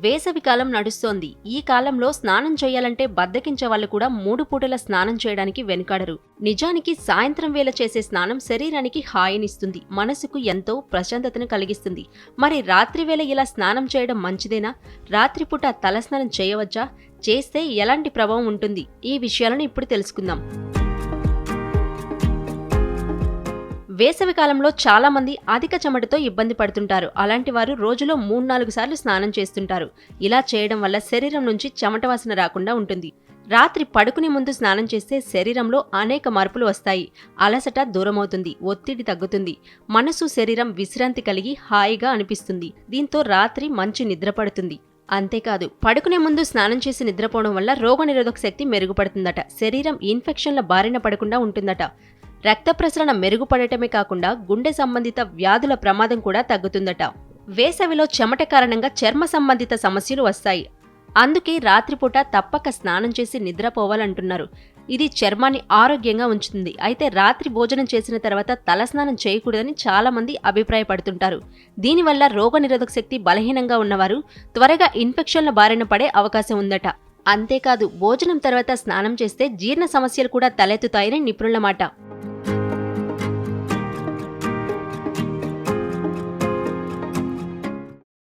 వేసవికాలం నడుస్తోంది. ఈ కాలంలో స్నానం చేయాలంటే బద్దకించే వాళ్ళు కూడా 3 పూటల స్నానం చేయడానికి వెనుకాడరు. నిజానికి సాయంత్రం వేళ చేసే స్నానం శరీరానికి హాయినిస్తుంది, మనసుకు ఎంతో ప్రశాంతతను కలిగిస్తుంది. మరి రాత్రి వేళ ఇలా స్నానం చేయడం మంచిదేనా? రాత్రిపూట తలస్నానం చేయవచ్చా? చేస్తే ఎలాంటి ప్రభావం ఉంటుంది? ఈ విషయాలను ఇప్పుడు తెలుసుకుందాం. వేసవికాలంలో చాలా మంది అధిక చెమటతో ఇబ్బంది పడుతుంటారు. అలాంటి వారు రోజులో 3-4 సార్లు స్నానం చేస్తుంటారు. ఇలా చేయడం వల్ల శరీరం నుంచి చెమట వాసన రాకుండా ఉంటుంది. రాత్రి పడుకునే ముందు స్నానం చేస్తే శరీరంలో అనేక మార్పులు వస్తాయి. అలసట దూరమవుతుంది, ఒత్తిడి తగ్గుతుంది, మనసు శరీరం విశ్రాంతి కలిగి హాయిగా అనిపిస్తుంది. దీంతో రాత్రి మంచి నిద్ర పడుతుంది. అంతేకాదు, పడుకునే ముందు స్నానం చేసి నిద్రపోవడం వల్ల రోగనిరోధక శక్తి మెరుగుపడుతుందట. శరీరం ఇన్ఫెక్షన్ల బారిన పడకుండా ఉంటుందట. రక్త ప్రసరణ మెరుగుపడటమే కాకుండా గుండె సంబంధిత వ్యాధుల ప్రమాదం కూడా తగ్గుతుందట. వేసవిలో చెమట కారణంగా చర్మ సంబంధిత సమస్యలు వస్తాయి. అందుకే రాత్రిపూట తప్పక స్నానం చేసి నిద్రపోవాలంటున్నారు. ఇది చర్మాన్ని ఆరోగ్యంగా ఉంచుతుంది. అయితే రాత్రి భోజనం చేసిన తర్వాత తలస్నానం చేయకూడదని చాలా మంది అభిప్రాయపడుతుంటారు. దీనివల్ల రోగనిరోధక శక్తి బలహీనంగా ఉన్నవారు త్వరగా ఇన్ఫెక్షన్ల బారిన పడే అవకాశం ఉందట. అంతేకాదు, భోజనం తర్వాత స్నానం చేస్తే జీర్ణ సమస్యలు కూడా తలెత్తుతాయని నిపుణుల మాట.